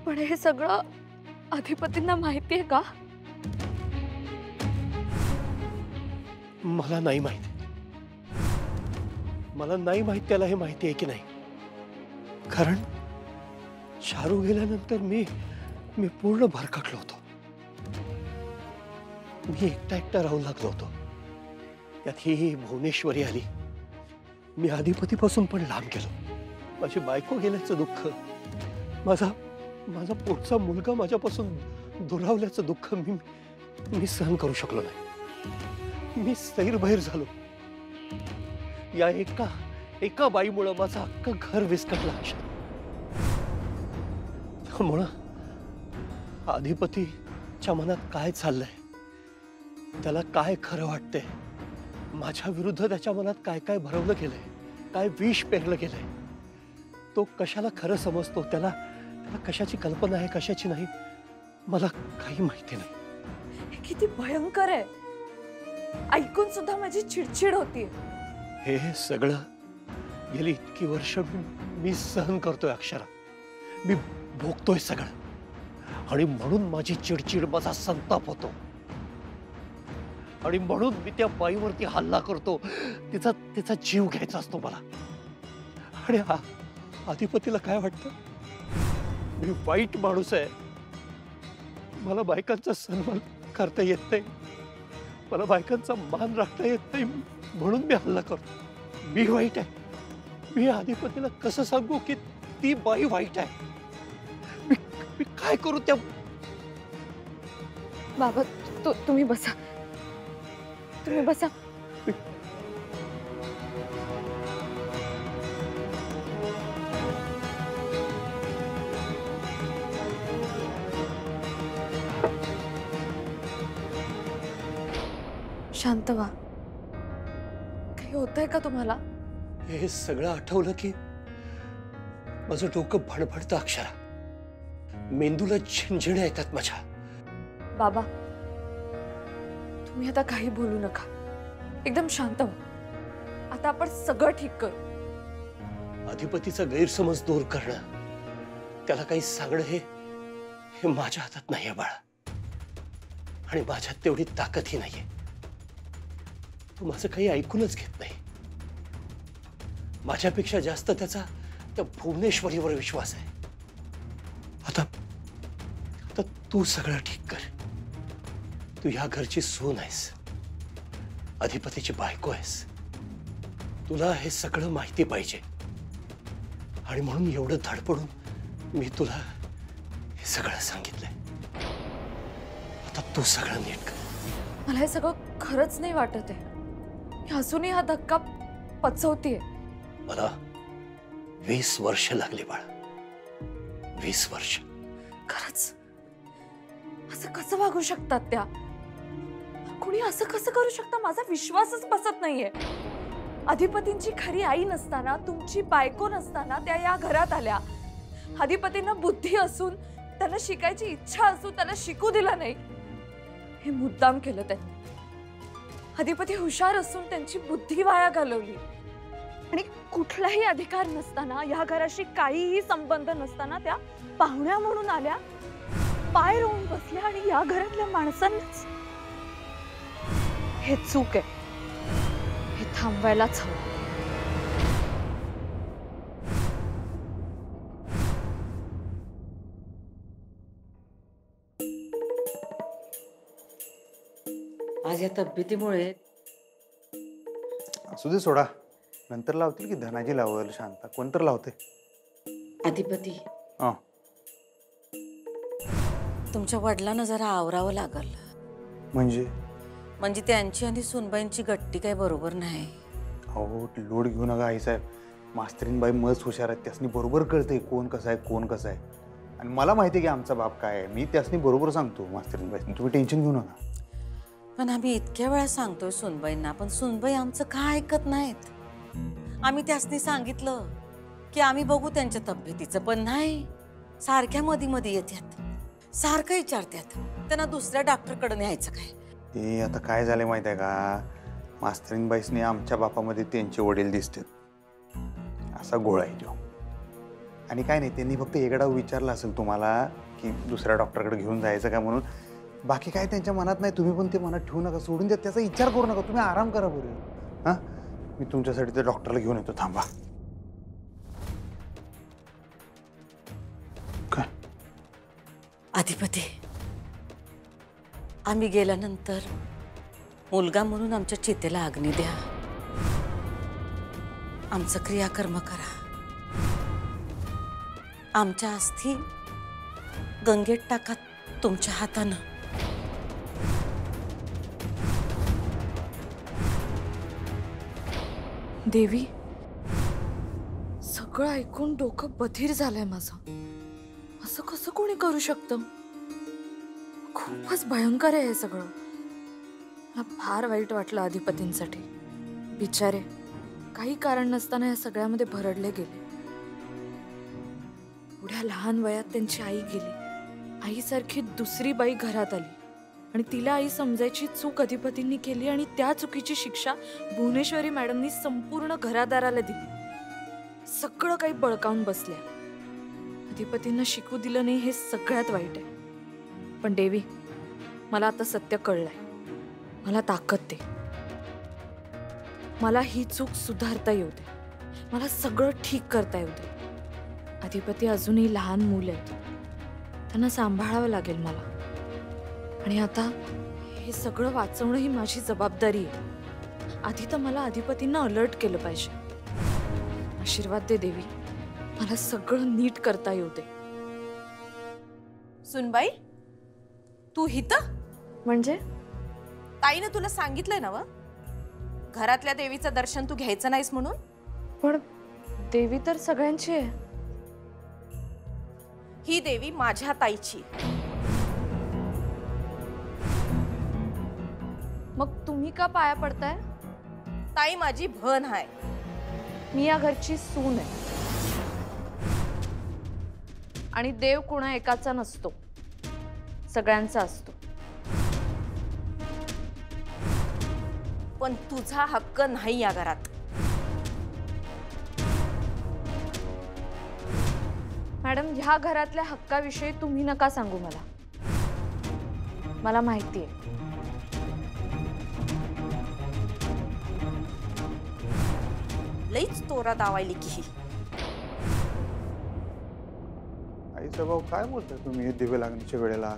पण हे सगळं अधिपतींना माहिती आहे का? मला नाही माहित. मला नाही माहित त्याला हे माहिती आहे की नाही. कारण चारू गेल्यानंतर मी पूर्ण भरकटलो होतो. मी एकटा राहू लागलो होतो. त्यात ही भुवनेश्वरी आली. मी अधिपतीपासून पण लांब गेलो. माझी बायको गेल्याचं दुःख, माझा पुढचा मुलगा माझ्यापासून दुरावल्याचं दुःख मी सहन करू शकलो नाही. मी सैरभैर झालो. या एका बाईमुळे माझं अख्खं घर विस्कटलं. त्यामुळं अधिपतीच्या मनात काय चाललंय, त्याला काय खरं वाटतंय, माझ्या विरुद्ध त्याच्या मनात काय काय भरवलं गेलंय, काय विष पेरलं गेलंय, तो कशाला खरं समजतो, त्याला कशाची कल्पना आहे कशाची नाही, मला काही माहिती नाही. हे किती भयंकर आहे. ऐकून सुद्धा माझी चिडचिड होती. हे सगळं गेली इतकी वर्ष मी सहन करतोय अक्षरा. मी भोगतोय सगळं. आणि म्हणून माझी चिडचिड, माझा संताप होतो. आणि म्हणून मी त्या बाईवरती हल्ला करतो. तिचा जीव घ्यायचा असतो मला. आणि अधिपतीला काय वाटतं, मी वाईट माणूस आहे, मला बायकांचा सन्मान करता येत नाही, मला बायकांचा मान राखता येत नाही, म्हणून मी हल्ला करतो. मी वाईट आहे. मी अधिपतीला कसं सांगू की ती बाई वाईट आहे? मी काय करू? त्या बाबा तुम्ही बसा. तुम्ही बसा. शांत व्हा. काही होतंय का तुम्हाला? हे सगळं आठवलं की माझं डोकं भडभडतं अक्षरा. मेंदूला झिंझिण्या येतात माझ्या. बाबा तुम्ही आता काही बोलू नका. एकदम शांत व्हा. आता आपण सगळं ठीक करू. अधिपतीचा गैरसमज दूर करणं, त्याला काही सांगणं हे माझ्या हातात नाहीये बाळा. आणि माझ्यात तेवढी ताकदही नाहीये. तो माझं काही ऐकूनच घेत नाही. माझ्यापेक्षा जास्त त्याचा त्या भुवनेश्वरीवर विश्वास आहे. आता तू सगळं ठीक कर. तू या घरची सून आहेस, अधिपतीची बायको आहेस. तुला हे सगळं माहिती पाहिजे. आणि म्हणून एवढं धडपडून मी तुला हे सगळं सांगितलंय. आता तू सगळं नीट कर. मला हे सगळं खरंच नाही वाटत आहे. मी अजूनही हा धक्का पचवतीये. मला 20 वर्ष लागली बाळा. 20 वर्ष. खरंच असं कसं वागू शकतात त्या? कुणी असं कसं करू शकतं? माझा विश्वासच बसत नाहीये. अधिपतींची खरी आई नसताना, तुमची बायको नसताना त्या या घरात आल्या. अधिपतींना बुद्धी असून, त्यांना शिकायची इच्छा असून त्यांना शिकू दिला नाही. हे मुद्दाम केलं त्यांनी. अधिपती हुशार असून त्यांची बुद्धी वाया घालवली. आणि कुठलाही अधिकार नसताना, या घराशी काहीही संबंध नसताना त्या पाहुण्या म्हणून आल्या, पाय रोवून बसल्या. आणि या घरातल्या माणसांनीच हे चूक आहे. हे थांबवायलाच हवं. आज या तब्येतीमुळे असू दे, सोडा. नंतर लावतील की धनाजी लावल, शांता कोणतर लावते. अधिपती हां. तुमच्या वडिलांना जरा आवरावं लागल. म्हणजे त्यांची आणि सुनबाईंची गट्टी काही बरोबर नाही. अहो, लोड घेऊ नका आईसाहेब. मास्तरीनबाई मस्त हुशार आहेत. त्यासनी बरोबर कळते कोण कसं आहे कोण कसं आहे. आणि मला माहिती आहे की आमचा बाप काय आहे. मी त्यासनी बरोबर सांगतो मास्तरीनबाई. तुम्ही टेन्शन घेऊ नका. पण आम्ही इतक्या वेळा सांगतोय सुनबाईंना, पण सुनबाई आमचं काय ऐकत नाहीत. आम्ही त्यासनी सांगितलं की आम्ही बघू त्यांच्या तब्येतीचं, पण नाही. सारख्या मध्ये येतात, सारखं विचारतात त्यांना दुसऱ्या डॉक्टरकडे न्यायचं काय. ते आता काय झालं माहिती आहे का, मास्तरीनबाईसनी आमच्या बापामध्ये त्यांचे वडील दिसतात. असा गोळा आहे तो. आणि काय नाही, त्यांनी फक्त एकदा विचारलं असेल तुम्हाला की दुसऱ्या डॉक्टरकडे घेऊन जायचं का म्हणून. बाकी काय त्यांच्या मनात नाही. तुम्ही पण ते मनात ठेवू नका, सोडून द्या, त्याचा विचार करू नका. तुम्ही आराम करा बरं. हां, मी तुमच्यासाठी त्या डॉक्टरला घेऊन येतो, थांबा. काय अधिपती, आम्ही गेल्यानंतर मुलगा म्हणून आमच्या चितेला अग्नी द्या, आमचं क्रियाकर्म करा, आमच्या अस्थी गंगेत टाका तुमच्या हातानं. देवी, सगळं ऐकून डोकं बधीर झालंय माझं. असं कसं कोणी करू शकतं? खूपच भयंकर आहे हे सगळं. मला फार वाईट वाटलं अधिपतींसाठी. बिचारे काही कारण नसताना या सगळ्यामध्ये भरडले गेले. एवढ्या लहान वयात त्यांची आई गेली. आईसारखी दुसरी बाई घरात आली आणि तिला आई समजायची चूक अधिपतींनी केली आणि त्या चुकीची शिक्षा भुवनेश्वरी मॅडमनी संपूर्ण घरादाराला दिली. सगळं काही बळकावून बसल्या. अधिपतींना शिकू दिलं नाही हे सगळ्यात वाईट आहे. पण देवी, मला आता सत्य कळलंय. मला ताकद दे. मला ही चूक सुधारता येऊ दे. मला सगळं ठीक करता येऊ दे. अधिपती अजूनही लहान मूल आहेत. त्यांना सांभाळावं लागेल मला. आणि आता हे सगळं वाचवणं ही माझी जबाबदारी आहे. आधी तर मला अधिपतींना अलर्ट केलं पाहिजे. आशीर्वाद दे देवी. मला सगळं नीट करता येऊ दे. सुनबाई, तू हित म्हणजे ताईनं तुला सांगितलंय ना व घरातल्या देवीचं दर्शन तू घ्यायचं नाहीस म्हणून? पण देवी तर सगळ्यांची आहे. ही देवी माझ्या ताईची. मग तुम्ही का पाया पडताय? ताई माझी बहन आहे. मी या घरची सून आहे आणि देव कुणा एकाचा नसतो, सगळ्यांचा असतो. पण तुझा हक्क नाही या घरात. मॅडम, ह्या घरातल्या हक्काविषयी तुम्ही नका सांगू मला. मला माहिती आहे. लईच तोरा दावायली की ही. आईचा भाऊ काय बोलताय तुम्ही हे दिवे लागण्याच्या वेळेला?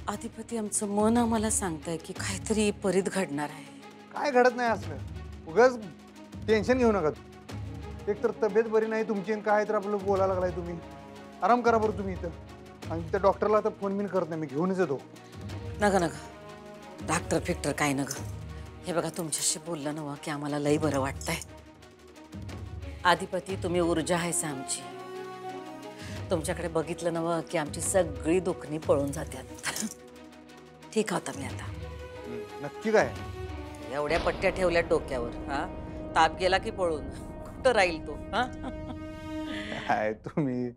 अधिपती, आमचं मन आम्हाला सांगताय की काहीतरी परीत घडणार आहे. काय घडत नाही असलं. उगाच टेन्शन घेऊ नका. एक तर तब्येत बरी नाही तुमची आणि काय तर आपलं बोलायला लागलाय. तुम्ही आराम करा बरं तुम्ही इथं. आणि त्या डॉक्टरला आता फोन बिन करत नाही, मी घेऊनच येतो. नका नका, डॉक्टर फिक्टर काय नका. हे बघा, तुमच्याशी बोललं नव्ह की आम्हाला लई बरं वाटतंय. अधिपती, तुम्ही ऊर्जा आहेस आमची. तुमच्याकडे बघितलं नव्ह की आमची सगळी दुखणी पळून जातात. ठीक होता मी आता. नक्की काय? एवढ्या पट्ट्या ठेवल्या डोक्यावर, हा ताप गेला की पळून कुठं राहील तो? हा काय तुम्ही?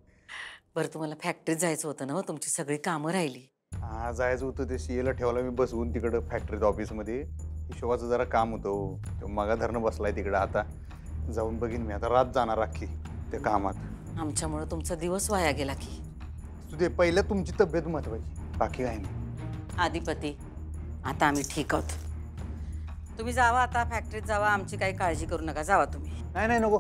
बरं, तुम्हाला फॅक्टरीत जायचं होतं ना, तुमची सगळी कामं राहिली. हा, जायचं होतं. ते सीएला ठेवला मी बसवून तिकडं फॅक्टरीत ऑफिसमध्ये. हिशोबाचं जरा काम होतं. मगा धरणं बसलाय तिकडं. आता जाऊन बघीन मी. आता रात जाणार अख्खी त्या कामात. आमच्यामुळं तुमचा दिवस वाया गेला की. तुझे पहिलं तुमची तब्येत महत्वाची, बाकी काय नाही. अधिपती, आता आम्ही ठीक आहोत. तुम्ही जावा आता, फॅक्टरीत जावा. आमची काही काळजी करू नका. जावा तुम्ही. नाही नाही नको,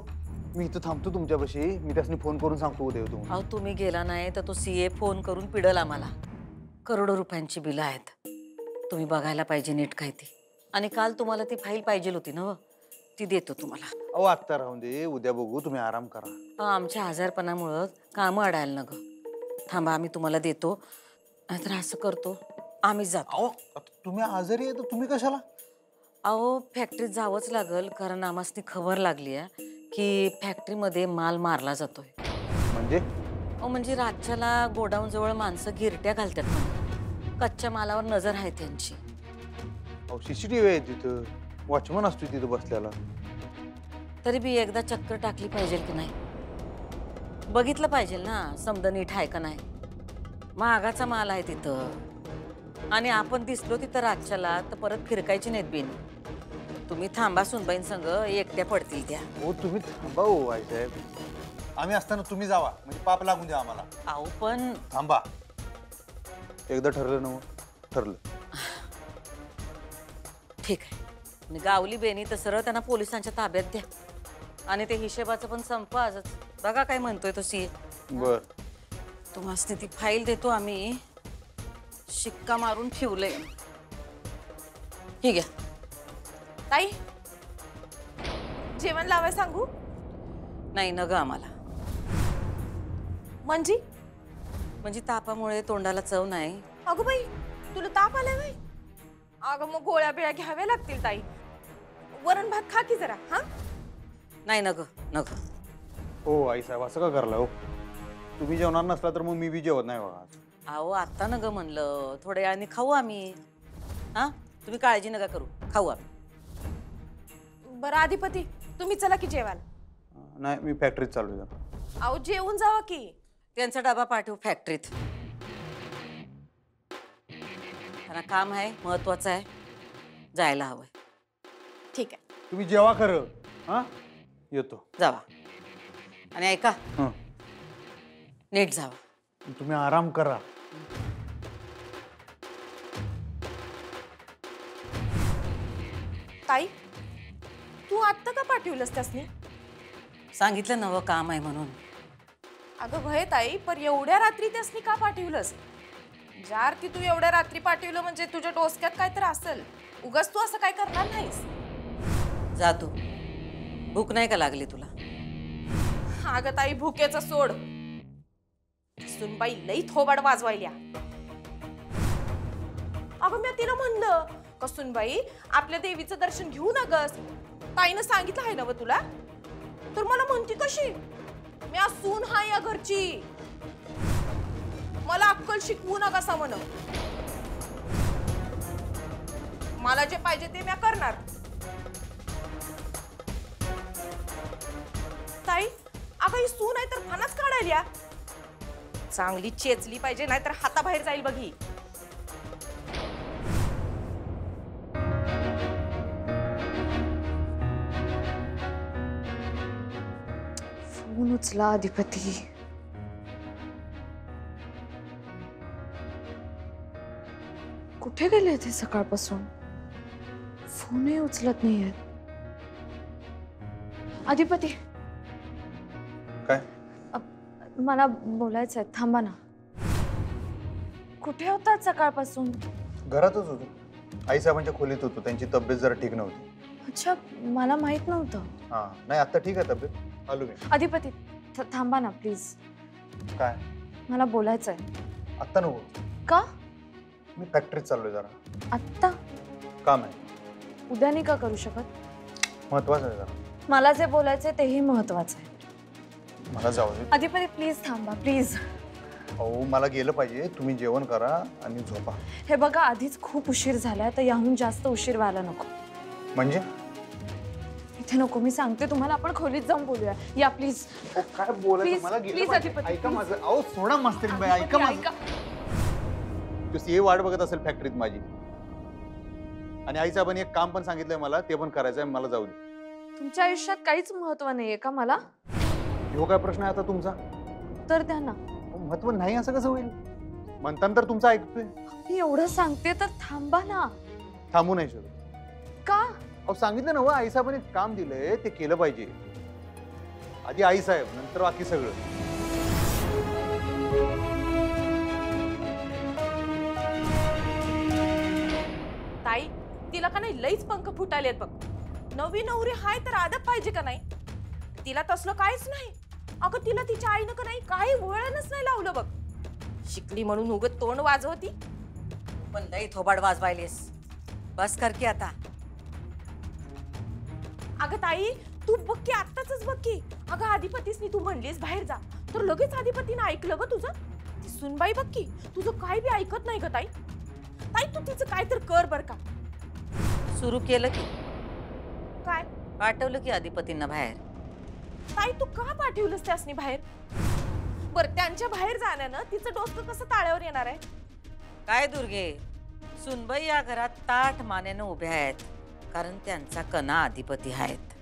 मी इथं थांबतो तुमच्यापाशी. मी त्यासनी फोन करून सांगतो उद्या तुम्हाला. अहो, तुम्ही गेला नाही तर तो सीए फोन करून पिडल आम्हाला. करोडो रुपयांची बिलं आहेत. तुम्ही बघायला पाहिजे नीट काय ती. आणि काल तुम्हाला ती फाईल पाहिजे होती ना, ती देतो तुम्हाला. अहो आत्ता राहून दे, उद्या बघू. तुम्ही आराम करा. आमच्या आजारपणामुळं कामं अडायला न ग. थांबा, आम्ही तुम्हाला देतो. नाहीतर असं करतो, आम्ही जातो. अहो आता तुम्ही आजारी आहे तर तुम्ही कशाला? अहो, फॅक्टरीत जावंच लागल, कारण आम्हासनी खबर लागली आहे की फॅक्टरीमध्ये माल मारला जातोय. म्हणजे? अहो, म्हणजे राज्याला गोडाऊन जवळ माणसं गिरट्या घालतात म्हणून. कच्च्या मालावर नजर आहे त्यांची. अहो सीसीटीव्ही आहे तिथं, वॉचमन असतो तिथं बसल्याला. तरी बी एकदा चक्कर टाकली पाहिजे की नाही? बघितलं पाहिजे ना समजा नीट आहे का नाही. महागाचा माल आहे तिथं आणि आपण दिसलो तिथं राज्याला तर परत फिरकायची नाहीत बिन. तुम्ही थांबा, सुनबाईन संग एकट्या पडतील त्या. हो तुम्ही थांबा हो आईसाहेब. आम्ही असताना तुम्ही जावा म्हणजे पाप लागून द्या आम्हाला. अहो पण थांबा. एकदा ठरलं ना ठरलं. ठीक आहे. आणि गावली बेनी तर सरळ त्यांना पोलिसांच्या ताब्यात द्या आणि ते हिशेबाचं पण संप आजच. बघा काय म्हणतोय तो सीए. बर. तुम्हाला ती फाईल देतो आम्ही, शिक्का मारून ठेवलंय. ठीक आहे. ताई जेवण लावाय सांगू? नाही न ग आम्हाला. म्हणजे तापामुळे तोंडाला चव नाही. अगं बाई तुला ताप आलाय बाई? अगं मग गोळ्या बिळ्या घ्याव्या लागतील ताई. वरण भात खा की जरा. हा नाही न ग न ग. हो आई साहेब असं का करला हो? तुम्ही जेवणार नसला तर मग मी बी जेवत नाही बघा. अहो आता न ग म्हणलं, थोड्या वेळाने खाऊ आम्ही. हा तुम्ही काळजी नका करू, खाऊ आम्ही. बरं आधिपती तुम्ही चला की जेवायला. नाही मी फॅक्टरीत चालू आहे. अहो जेवून जावा की. त्यांचा डबा पाठवू फॅक्टरीत. त्यांना काम आहे, महत्वाचं आहे, जायला हवंय. ठीक आहे. तुम्ही जेवा खरं. हा येतो. जावा. आणि ऐका, हं. नीट जावा. तुम्ही आराम करा. ताई तू आत्ता का पाठवलंस त्यासनी? सांगितलं नवं काम आहे म्हणून. अगं भय ताई, पर एवढ्या रात्री त्यासनी का पाठवलंस? ज्या अर्थी तू एवढ्या रात्री पाठवलं म्हणजे तुझ्या डोसक्यात काय तर असेल. उगाच तू असं काय करणार नाहीस. जा तू. भूक नाही का लागली तुला? अगं ताई भुकेचं सोड. सुनबाई लई थोबाड वाजवायल्या. अगं मी तिला म्हणलं का सुनबाई आपल्या देवीचं दर्शन घेऊ नगस. ताईनं सांगितलं आहे ना व तुला? तर मला म्हणती कशी मी आज सून हाय या घरची, मला अक्कल शिकवू नका म्हण. मला जे पाहिजे ते मी करणार. ताई अगं ही सून आहे तर फानाच काढायला. चांगली चेचली पाहिजे नाहीतर हाताबाहेर जाईल बघी. फोन उचला अधिपती. कुठे गेले ते सकाळपासून? फोनही उचलत नाहीयेत. अधिपती काय? मला बोलायचंय, थांबा ना. कुठे होतात सकाळपासून? घरातच होतो. आई साहेबांच्या खोलीत होतो. त्यांची तब्येत जरा ठीक नव्हती. अच्छा मला माहित नव्हतं. हा नाही आता ठीक आहे तब्येत. आलो मी. अधिपती थांबा ना प्लीज. काय? मला बोलायचंय. आत्ता नको. का? मी फॅक्टरीत चाललोय जरा. आत्ता? काम आहे. उद्या नाही का करू शकत? महत्वाचं आहे जरा. मला जे बोलायचंय तेही महत्वाचं आहे. मला जाऊ दे. अधिपती प्लीज थांबा प्लीज. अहो मला गेलं पाहिजे. तुम्ही जेवण करा आणि झोपा. हे बघा आधीच खूप उशीर झालाय तर याहून जास्त उशीर व्हायला नको. म्हणजे इथे नको. मी सांगते तुम्हाला आपण खोलीत जाऊन बोलूया. या प्लीज. काय बोलायचं Please, मला गेलं please, पाहिजे. अधिपती, ऐका please. माझं. अहो सोडा मास्तरीन बाई. ऐका माझं. तू सीए वाट बघत असेल फॅक्टरीत माझी. आणि आई साहेबांनी एक काम पण सांगितलंय मला, ते पण करायचं आहे. मला जाऊ दे. तुमच्या आयुष्यात काहीच महत्व नाहीये का मला? ह्यो काय प्रश्न आहे आता तुमचा? तर द्या ना. महत्व नाही असं कसं होईल? म्हणताना तर तुमचं ऐकतोय. मी एवढं सांगते तर थांबा ना. थांबू नाही शकत. का? अहो सांगितलं ना आई साहेबांनी काम दिलंय ते केलं पाहिजे. आधी आई साहेब नंतर बाकी सगळं. ताई तिला का नाही लईच पंख फुटायलेत बघ. नवी नवरी हाय तर आदत पाहिजे का नाही? तिला तसलं काहीच नाही. अगं तिला तिच्या आईनं का नाही काही वळणच नाही लावलं बघ. शिकली म्हणून उगत तोंड वाजवती. पण लई थोबाड वाजवायलेस. बस कर की आता. अगं ताई तू बघ की आत्ताच बघ की. अगं अधिपतीसनी तू म्हणलीस बाहेर जा तर लगेच अधिपतीनं ऐकलं ग तुझं. ती सुनबाई बघ की तुझं काय बी ऐकत नाही ग ताई. ताई तू तिचं काय तर कर बर का. सुरू केलं की काय? पाठवलं की अधिपतींना बाहेर. ताई तू का पाठवलंस त्यासनी बाहेर? बरं त्यांच्या बाहेर जाण्यानं तिचं डोसकं कसं ताळ्यावर येणार आहे? काय दुर्गे, सुनबाई या घरात ताठ मानेनं उभ्या आहेत कारण त्यांचा कणा अधिपती आहेत.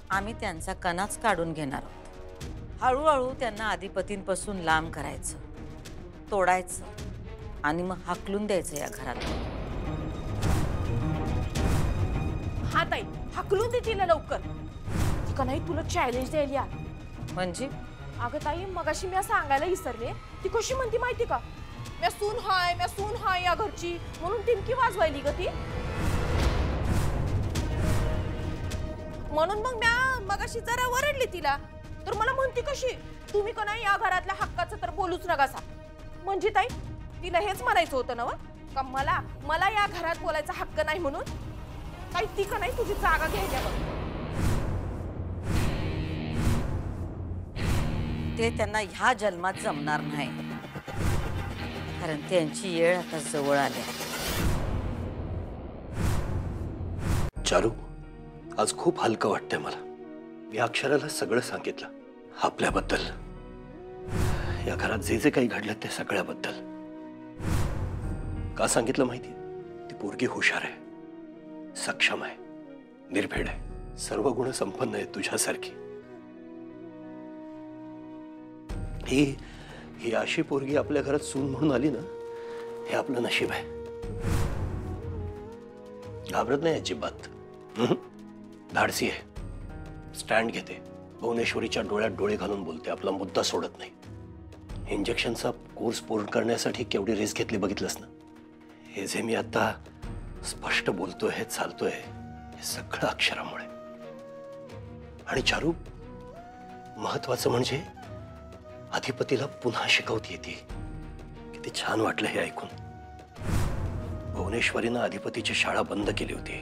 आम्ही त्यांचा कणाच काढून घेणार आहोत. हळूहळू त्यांना अधिपतींपासून लांब करायचं, तोडायचं आणि मग हाकलून द्यायचं या घरात. हा ताई, हाकलून दे तिला लवकर. ती का नाही तुला चॅलेंज द्यायला. म्हणजे अगं ताई, मगाशी मी सांगायला विसरले. ती कशी म्हणती माहिती का, मी सून हाय या घरची, म्हणून टिमकी वाजवायली ग ती. म्हणून मग मी मगाशी जरा वरडली तिला. तर मला म्हणती कशी, तुम्ही का नाही या घरातल्या हक्काचं तर बोलूच नका सा. म्हणजे ताई, तिला हेच म्हणायचं होतं ना व, का मला या घरात बोलायचा हक्क नाही म्हणून. ताई, ती का नाही तुझी जागा घ्यायच्या बघ. ते त्यांना ह्या जन्मात जमणार नाही, कारण त्यांची वेळ आता जवळ आली. चारू, आज खूप हलकं वाटतंय मला. मी अक्षराला सगळं सांगितलं आपल्याबद्दल, या घरात जे जे काही घडलं ते सगळ्याबद्दल. का सांगितलं माहिती? ती पोरगी हुशार आहे, सक्षम आहे, निर्भीड आहे, सर्व गुण संपन्न आहे तुझ्यासारखी. ही अशी पोरगी आपल्या घरात सून म्हणून आली ना, हे आपलं नशीब आहे. घाबरत नाही अजिबात, धाडसी आहे, स्टँड घेते, भुवनेश्वरीच्या डोळ्यात डोळे घालून बोलते, आपला मुद्दा सोडत नाही. इंजेक्शनचा कोर्स पूर्ण करण्यासाठी केवढी रिस्क घेतली बघितलंस ना. हे जे मी आता स्पष्ट बोलतोय, चालतोय, हे सगळं अक्षरामुळे. आणि चारू, महत्वाचं म्हणजे अधिपतीला पुन्हा शिकवती येते. किती छान वाटलं हे ऐकून. भुवनेश्वरीनं अधिपतीची शाळा बंद केली होती,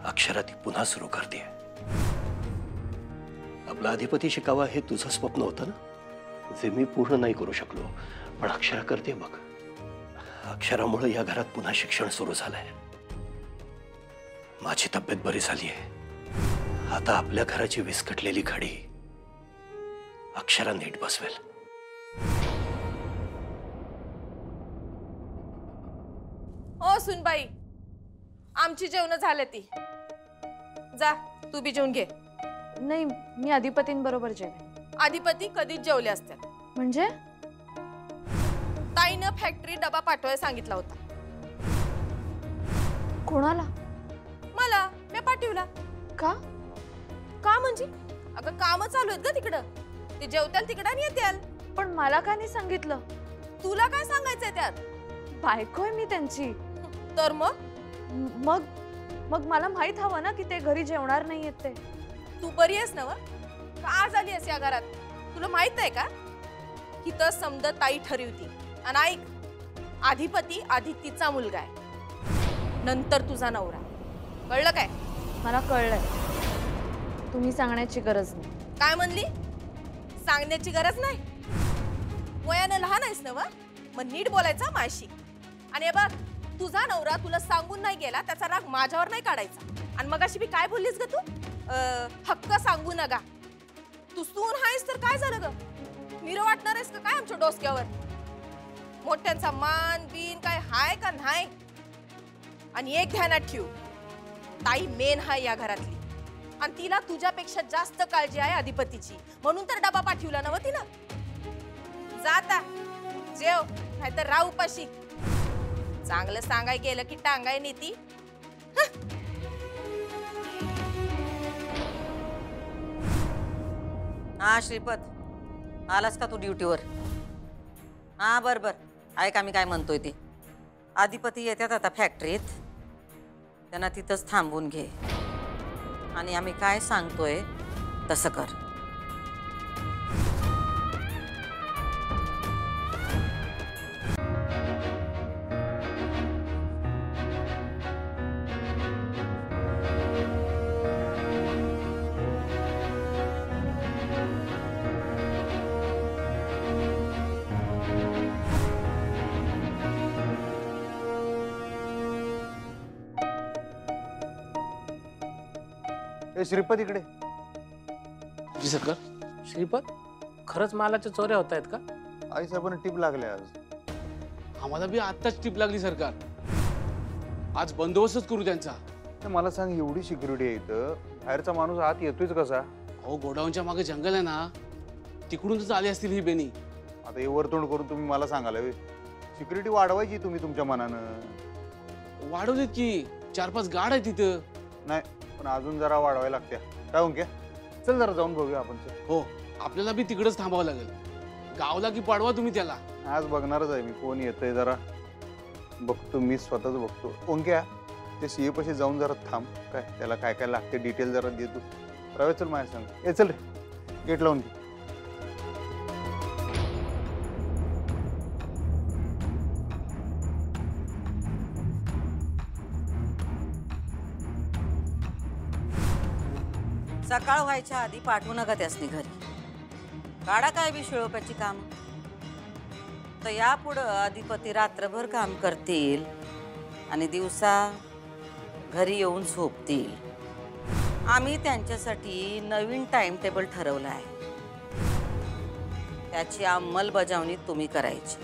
अक्षरा ती पुन्हा सुरू करते. आपला अधिपती शिकावा हे तुझं स्वप्न होतं ना, जे मी पूर्ण नाही करू शकलो, पण अक्षरा करते बघ. अक्षरामुळे या घरात पुन्हा शिक्षण सुरू झालंय. माझी तब्येत बरी झाली आहे. आता आपल्या घराची विस्कटलेली घडी अक्षरा नीट बसवेल. ओ सुनबाई, आमची जेवण झाले ती. जा, तू बी जेवून घे. नाही, मी अधिपतींबरोबर जेवेन. अधिपती कधीच जेवले असतात. म्हणजे ताईनं फॅक्टरी डबा पाठवायला सांगितला होता. कोणाला? मला, मी पाठवला. का? का म्हणजे? अगं काम चालू आहेत ग तिकडं. ते जेवत्याल तिकडं आणि येत्याल. पण मला का नाही सांगितलं? तुला काय सांगायचंय त्यात? बायको आहे मी त्यांची. तर मग मग मग मला माहित हवं ना की ते घरी जेवणार नाहीयेत ते. तू बरी आहेस ना व? का आज आली आहेस या घरात? तुला माहित आहे का, हिथं समद ताई ठरवती. आणि ऐक, अधिपती आधी तिचा मुलगा आहे, नंतर तुझा नवरा. कळलं काय? मला कळलंय. तुम्ही सांगण्याची गरज नाही. काय म्हणली? सांगण्याची गरज नाही? वयानं लहान आहेस ना व? मग नीट बोलायचा माझी. आणि बघ, तुझा नवरा तुला सांगून नाही गेला, त्याचा राग माझ्यावर नाही काढायचा. आणि मग अशी बी काय बोललीस ग तू? हक्क सांगू नका. तू सून आहेस तर काय झालं ग? मिरं वाटणार आहेस का काय आमच्या डोसक्यावर? मोठ्यांचा मान बिन काय हाय का नाही? आणि एक ध्यानात ठेव, ताई मेन हाय या घरातली, आणि तिला तुझ्यापेक्षा जास्त काळजी आहे अधिपतीची, म्हणून तर डबा पाठवला ना व तिनं. जाता जेव, नाहीतर राहू उपाशी. चांगलं सांगाय गेलं की टांगाय नेती. हा श्रीपत, आलास का तू ड्युटीवर? हा बर, ऐक आम्ही काय म्हणतोय ते. अधिपती येतात आता फॅक्टरीत, त्यांना तिथंच थांबून घे आणि आम्ही काय सांगतोय तसं कर. श्रीपत इकडे. जी सरकार. श्रीपत, खरंच मालाच्या चोऱ्या होत आहेत का? आई साहेबांना टीप लागले आज. आम्हाला बी आत्ताच टीप लागली सरकार. आज बंदोबस्तच करू त्यांचा. मला सांग, एवढी सिक्युरिटी आहे इथं, बाहेरचा माणूस आत येतोयच कसा? अहो गोडाऊनच्या मागे जंगल आहे ना, तिकडूनच आली असतील ही बेनी. आता हे वरतोंड करून तुम्ही मला सांगाल सिक्युरिटी वाढवायची तुम्ही तुमच्या मनानं. वाढवलीत की 4-5 गाड आहे तिथं. नाही पण अजून जरा वाढवायला लागत्या. काय ओंक्या चल जरा जाऊन बघूया आपण. हो, आपल्याला बी तिकडच थांबावं लागेल. गावला की पाडवा तुम्ही त्याला. आज बघणारच आहे मी कोण येतंय जरा बघतो. मी स्वतःच बघतो. ओंक्या ते सीए पाशी जाऊन जरा थांब. काय त्याला काय काय लागते डिटेल जरा देतो. रवे चल माझ्या सांग. ए चल रे गेट लावून घे. सकाळ व्हायच्या आधी पाठवू नका त्यासनी घरी. काढा काय बी शिळोप्याची काम. तर यापुढं अधिपती रात्रभर काम करतील आणि दिवसा घरी येऊन झोपतील. आम्ही त्यांच्यासाठी नवीन टाइम टेबल ठरवलं आहे. त्याची अंमलबजावणी तुम्ही करायची.